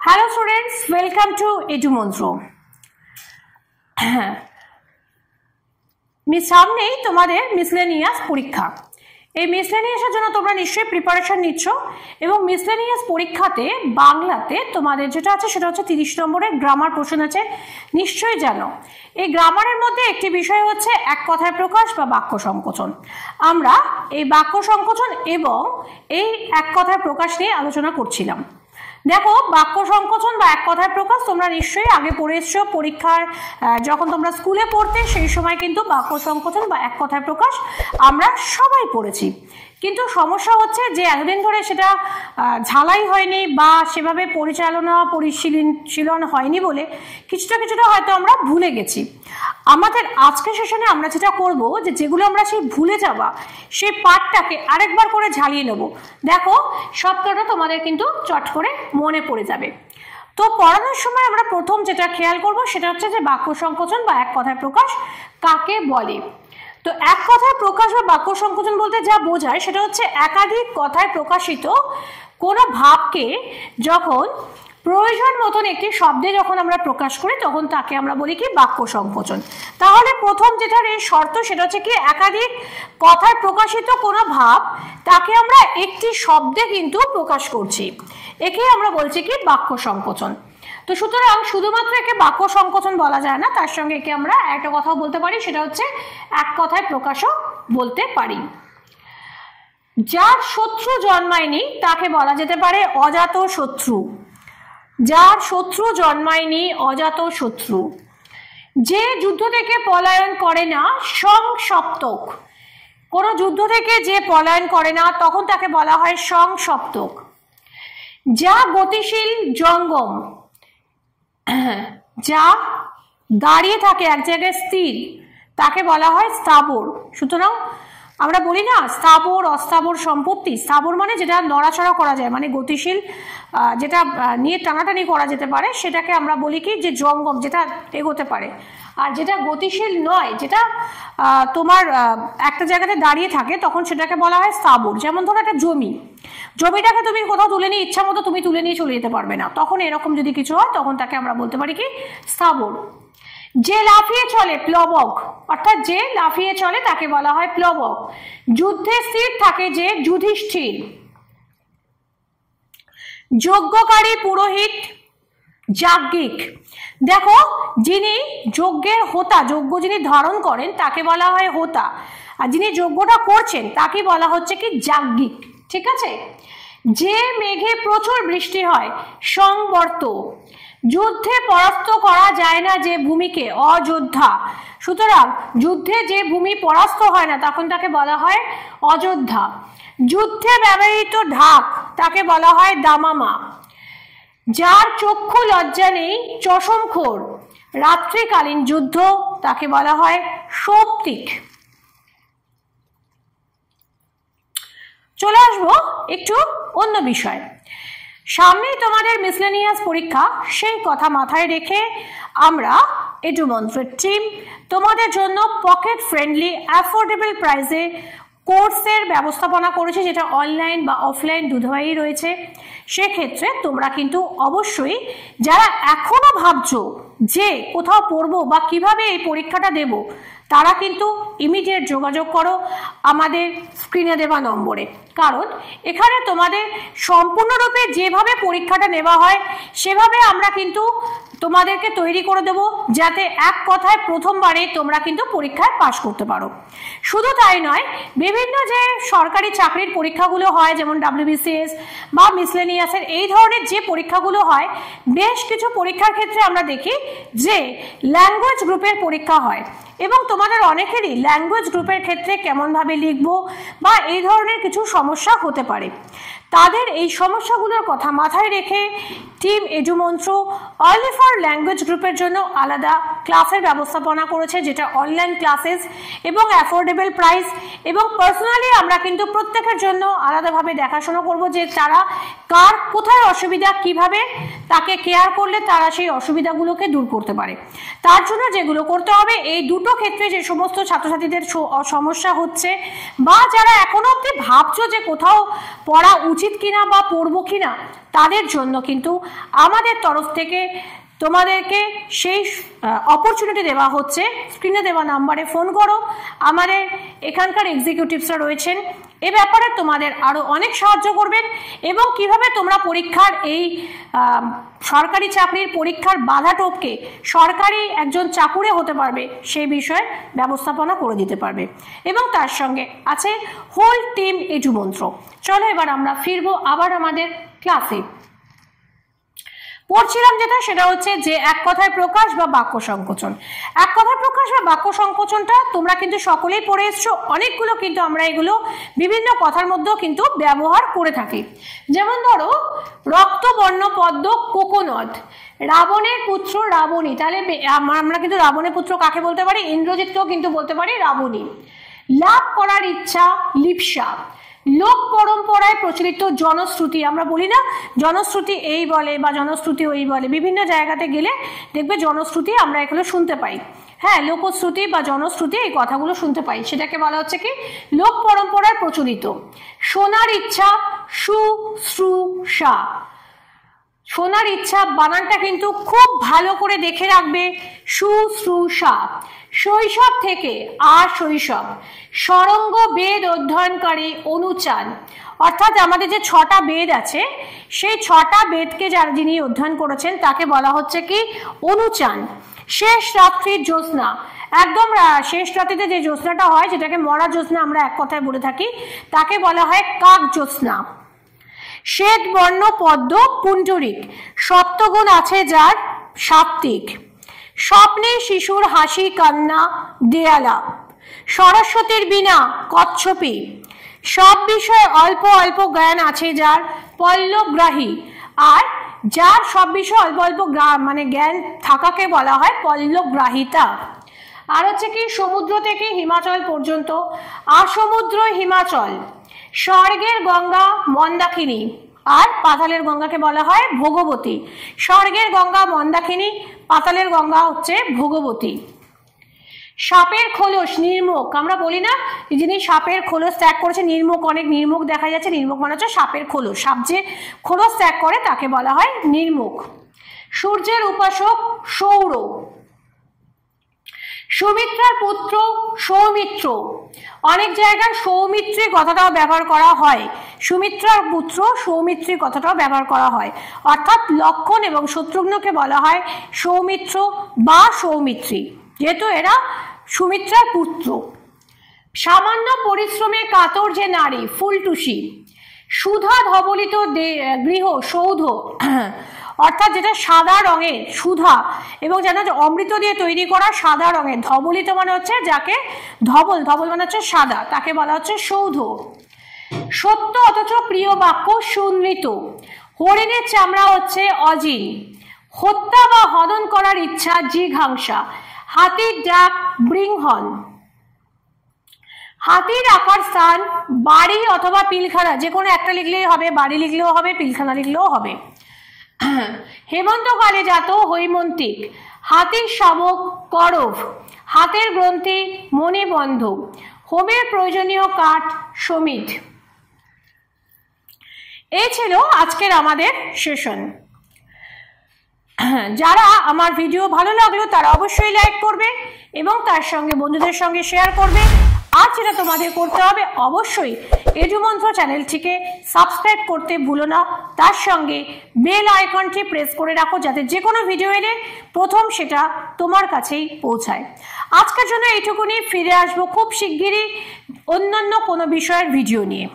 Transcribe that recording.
Hello students, welcome to EduMantro. সামনেই তোমাদের miscellaneous পরীক্ষা। এই মিসলেনিয়াসের জন্য তোমরা নিশ্চয়ই প্রিপারেশন নিচ্ছ এবং মিসলেনিয়াস পরীক্ষাতে বাংলাতে তোমাদের যেটা আছে সেটা হচ্ছে 30 নম্বরের গ্রামার পোর্শন আছে, নিশ্চয়ই জানো। এই গ্রামারের মধ্যে একটি বিষয় হচ্ছে এক কথায় প্রকাশ বা বাক্য সংকোচন। আমরা এই বাক্য সংকোচন এবং এই এক কথায় প্রকাশ নিয়ে আলোচনা করছিলাম। দেখো, বাক্য সংকোচন বা এক কথায় প্রকাশ তোমরা নিশ্চয়ই আগে পড়ে এসছো পরীক্ষার, যখন তোমরা স্কুলে পড়তে সেই সময় কিন্তু বাক্য সংকোচন বা এক কথায় প্রকাশ আমরা সবাই পড়েছি। কিন্তু সমস্যা হচ্ছে যে এতদিন ধরে সেটা ঝালাই হয়নি বা সেভাবে পরিশীলন হয়নি বলে কিছুটা হয়তো আমরা ভুলে গেছি। আমাদের আজকের সেশনে আমরা যেটা করব যে যেগুলো আমরা সেই ভুলে যাওয়া সেই পার্টটাকে আরেকবার করে ঝালিয়ে নেব। দেখো, সবটা তোমাদের কিন্তু চট করে মনে পড়ে যাবে। তো পড়ানোর সময় আমরা প্রথম যেটা খেয়াল করব সেটা হচ্ছে যে বাক্য সংকোচন বা এক কথায় প্রকাশ কাকে বলে। তো এক কথায় প্রকাশ বা বাক্য সংকোচন বলতে যা বোঝায় সেটা হচ্ছে একাধিক কথায় প্রকাশিত কোনো ভাবকে যখন প্রয়োজন মতন একটি শব্দে যখন আমরা প্রকাশ করি তখন তাকে আমরা বলি কি বাক্য সংকোচন। তাহলে প্রথম যেটার এই শর্ত সেটা হচ্ছে কি একাধিক কথায় প্রকাশিত কোনো ভাব তাকে আমরা একটি শব্দে কিন্তু প্রকাশ করছি, একে আমরা বলছি কি বাক্য সংকোচন। তো সুতরাং শুধুমাত্র একে বাক্য সংকোচন বলা যায় না, তার সঙ্গে একে আমরা একটা কথাও বলতে পারি, সেটা হচ্ছে এক কথায় প্রকাশও বলতে পারি। যার শত্রু জন্মায়নি তাকে বলা যেতে পারে অজাত শত্রু। যার শত্রু জন্মায়নি অজাত শত্রু। যে যুদ্ধ থেকে পলায়ন করে না সংসপ্তক। কোনো যুদ্ধ থেকে যে পলায়ন করে না তখন তাকে বলা হয় সংসপ্তক। যা গতিশীল জঙ্গম, যা দাঁড়িয়ে থাকে এক জায়গায় স্থির তাকে বলা হয় স্থাবর। সুতরাং আমরা বলি না স্থাবর অস্থাবর সম্পত্তি। স্থাবর মানে যেটা নড়াচড়া করা যায়, মানে গতিশীল, যেটা নিয়ে টানাটানি করা যেতে পারে সেটাকে আমরা বলি কি যে জঙ্গম, যেটা এগোতে পারে। আর যেটা গতিশীল নয়, যেটা তোমার একটা জায়গাতে দাঁড়িয়ে থাকে তখন সেটাকে বলা হয় স্থাবর। যেমন ধরো একটা জমিটাকে তুমি কোথাও তুলে নিয়ে ইচ্ছা মতো তুমি তুলে নিয়ে চলে যেতে পারবে না, তখন এরকম যদি কিছু হয় তখন তাকে আমরা বলতে পারি কি স্থাবর। যে লাফিয়ে চলে প্লবক, অর্থাৎ যে লাফিয়ে চলে তাকে বলা হয় প্লবক। যুদ্ধে স্থির থাকে যে যুধিষ্ঠির। যজ্ঞকারী পুরোহিত যাজ্ঞিক। দেখো, যিনি যজ্ঞের হোতা, যজ্ঞ যিনি ধারণ করেন তাকে বলা হয় হোতা, আর যিনি যজ্ঞটা করছেন তাকে বলা হচ্ছে কি যাজ্ঞিক। ঠিক আছে। যে মেঘে প্রচুর বৃষ্টি হয় সংবর্ত। যুদ্ধে পরাস্ত করা যায় না যে ভূমিকে অযোদ্ধা। সুতরাং যুদ্ধে যে ভূমি পরাস্ত হয় না তখন তাকে বলা হয় অযোদ্ধা। যুদ্ধে ব্যবহৃত ঢাক তাকে বলা হয় দামামা। যার চক্ষু লজ্জা নেই চশমখোর। রাত্রিকালীন যুদ্ধ তাকে বলা হয় সৌপ্তিক। চলে আসবো একটু অন্য বিষয়। সামনেই তোমাদের মিসলেনিয়াস পরীক্ষা, সেই কথা মাথায় রেখে আমরা এডুমন্ত্রের টিম তোমাদের জন্য পকেট ফ্রেন্ডলি অ্যাফোর্ডেবল প্রাইসে কোর্সের ব্যবস্থাপনা করেছে, যেটা অনলাইন বা অফলাইন দুধেই রয়েছে। সেক্ষেত্রে তোমরা কিন্তু অবশ্যই যারা এখনো ভাবছো যে কোথাও পড়বো বা কিভাবে এই পরীক্ষাটা দেব, তারা কিন্তু ইমিডিয়েট যোগাযোগ করো আমাদের স্ক্রিনে দেওয়া নম্বরে। কারণ এখানে তোমাদের সম্পূর্ণরূপে যেভাবে পরীক্ষাটা নেওয়া হয় সেভাবে আমরা কিন্তু তোমাদেরকে তৈরি করে দেব, যাতে এক কথায় প্রথমবারে তোমরা কিন্তু পরীক্ষায় পাশ করতে পারো। শুধু তাই নয়, বিভিন্ন যে সরকারি চাকরির পরীক্ষাগুলো হয় যেমন WBCS বা মিসলেনিয়াসের এই ধরনের যে পরীক্ষাগুলো হয়, বেশ কিছু পরীক্ষার ক্ষেত্রে আমরা দেখি যে ল্যাঙ্গুয়েজ গ্রুপের পরীক্ষা হয় এবং তোমাদের অনেকেরই ল্যাঙ্গুয়েজ গ্রুপের ক্ষেত্রে কেমনভাবে লিখবো বা এই ধরনের কিছু সমস্যা হতে পারে। তাদের এই সমস্যাগুলোর কথা মাথায় রেখে টিম এডুমন্ত্র অনলি ফর ল্যাঙ্গুয়েজ গ্রুপের জন্য আলাদা ক্লাসের ব্যবস্থাপনা করেছে, যেটা অনলাইন ক্লাসেস এবং অ্যাফোর্ডেবল প্রাইস। এবং পার্সোনালি আমরা কিন্তু প্রত্যেকের জন্য আলাদাভাবে দেখাশোনা করব যে তারা কার কোথায় অসুবিধা, কিভাবে তাকে কেয়ার করলে তারা সেই অসুবিধাগুলোকে দূর করতে পারে। তার জন্য যেগুলো করতে হবে, এই দুটো ক্ষেত্রে যে সমস্ত ছাত্রছাত্রীদের সমস্যা হচ্ছে বা যারা এখনো অবধি ভাবছো যে কোথাও পড়া উচিত উচিত কিনা বা পড়বো কিনা তাদের জন্য কিন্তু আমাদের তরফ থেকে তোমাদেরকে সেই অপরচুনিটি দেওয়া হচ্ছে। স্ক্রিনে দেওয়া নাম্বারে ফোন করো, আমাদের এখানকার এক্সিকিউটিভসরা রয়েছেন এ ব্যাপারে তোমাদের আরও অনেক সাহায্য করবেন এবং কিভাবে তোমরা পরীক্ষার এই সরকারি চাকরির পরীক্ষার বাধা টপকে সরকারি একজন চাকুরে হতে পারবে সেই বিষয়ে ব্যবস্থাপনা করে দিতে পারবে। এবং তার সঙ্গে আছে হোল টিম এডু মন্ত্র। চলো এবার আমরা ফিরবো আবার আমাদের ক্লাসে। পড়ছিলাম যেটা, সেটা হচ্ছে যে এক কথায় প্রকাশ বা বাক্য সংকোচন। এক কথায় প্রকাশ বা বাক্য সংকোচনটা তোমরা কিন্তু সকলেই পড়ে এসছো, অনেকগুলো কিন্তু আমরা এগুলো বিভিন্ন কথার মধ্যেও কিন্তু ব্যবহার করে থাকি। যেমন ধরো রক্তবর্ণ পদ্ম কোকোনট, রাবণের পুত্র রাবণী, তাহলে আমরা কিন্তু রাবণের পুত্র কাকে বলতে পারি? ইন্দ্রজিৎকেও কিন্তু বলতে পারি রাবণী। লাভ করার ইচ্ছা লিপ্সা, লোক পরম্পরায় প্রচলিত জনশ্রুতি, আমরা বলি না জনশ্রুতি এই বলে বা জনশ্রুতি ওই বলে, বিভিন্ন জায়গাতে গেলে দেখবে জনশ্রুতি আমরা এগুলো শুনতে পাই। হ্যাঁ, লোকশ্রুতি বা জনশ্রুতি এই কথাগুলো শুনতে পাই, সেটাকে বলা হচ্ছে কি লোক পরম্পরায় প্রচলিত। শোনার ইচ্ছা শুশ্রূষা, শোনার ইচ্ছা বানানটা কিন্তু খুব ভালো করে দেখে রাখবে, শুশ্রূষা। শৈশব থেকে শৈশব, সরঙ্গ বেদ অধ্যয়নকারী অনুচান, অর্থাৎ আমাদের যে 6টা বেদ আছে সেই 6টা বেদকে যিনি অধ্যয়ন করেছেন তাকে বলা হচ্ছে কি অনুচান। শেষ রাত্রির জ্যোৎস্না, একদম শেষ রাত্রিতে যে জ্যোৎস্নাটা হয় যেটাকে মরা জ্যোৎস্না আমরা এক কথায় বলে থাকি তাকে বলা হয় কাক জ্যোৎস্না। শ্বেত বর্ণ পদ্ম পুণ্ডরিক, সপ্তগুণ আছে যার সাত্ত্বিক। স্বপ্নে শিশুর হাসি কান্না দেয়ালা, সরস্বতীর বীণা কচ্ছপী। সব বিষয়ে অল্প অল্প জ্ঞান আছে যার পল্লবগ্রাহী, আর যার সব বিষয়ে অল্প অল্প মানে জ্ঞান থাকাকে বলা হয় পল্লবগ্রাহিতা। আর হচ্ছে কি সমুদ্র থেকে হিমাচল পর্যন্ত, আসমুদ্র হিমাচল। স্বর্গের গঙ্গা মন্দাকিনী, আর পাতালের গঙ্গাকে বলা হয় ভোগবতী। স্বর্গের গঙ্গা মন্দাকিনী, পাতালের গঙ্গা হচ্ছে ভোগবতী। সাপের খোলস নির্মুখ, আমরা বলি না যিনি সাপের খোলস ত্যাগ করেছে নির্মুখ, অনেক নির্মুখ দেখা যাচ্ছে, নির্মুখ মানে হচ্ছে সাপের খোলস, সাপ যে খোলস ত্যাগ করে তাকে বলা হয় নির্মুখ। সূর্যের উপাসক সৌর। সুমিত্রার পুত্র সৌমিত্র, অনেক জায়গায় সৌমিত্রী কথাটাও ব্যবহার করা হয়, সুমিত্রার পুত্র সৌমিত্রী কথাটাও ব্যবহার করা হয়, অর্থাৎ লক্ষণ এবং শত্রুঘ্নকে বলা হয় সৌমিত্র বা সৌমিত্রী, যেহেতু এরা সুমিত্রার পুত্র। সামান্য পরিশ্রমে কাতর যে নারী ফুলটুসি। সুধা ধবলিত গৃহ সৌধ, অর্থাৎ যেটা সাদা রঙের সুধা এবং যেন অমৃত দিয়ে তৈরি করা সাদা রঙের, ধবলিত মানে হচ্ছে যাকে ধবল, ধবল মানে হচ্ছে সাদা, তাকে বলা হচ্ছে সৌধ। সত্য অথচ প্রিয় বাক্য সুনৃত, হরিণের চামড়া হচ্ছে অজিন। হত্যা বা হনন করার ইচ্ছা জিঘাংসা। হাতির ডাক বৃংহন। হাতির আকার স্থান বাড়ি অথবা পিলখানা, যে কোনো একটা লিখলেই হবে, বাড়ি লিখলেও হবে, পিলখানা লিখলেও হবে। হেমন্তকালে জাত হৈমন্তিক। হাতির শাবক করভ। হাতের গ্রন্থি মণিবন্ধ। হোমের প্রয়োজনীয় কাঠ সমিধ। এই ছিল আজকের আমাদের সেশন। যারা আমার ভিডিও ভালো লাগলো তারা অবশ্যই লাইক করবে এবং তার সঙ্গে বন্ধুদের সঙ্গে শেয়ার করবে। আর যেটা তোমাদের করতে হবে, অবশ্যই এডুমন্ত্র চ্যানেলটিকে সাবস্ক্রাইব করতে ভুলো না, তার সঙ্গে বেল আইকনটি প্রেস করে রাখো যাতে যে কোনো ভিডিও এলে প্রথম সেটা তোমার কাছেই পৌঁছায়। আজকের জন্য এইটুকুনি, ফিরে আসবো খুব শিগগিরই অন্যান্য কোনো বিষয়ের ভিডিও নিয়ে।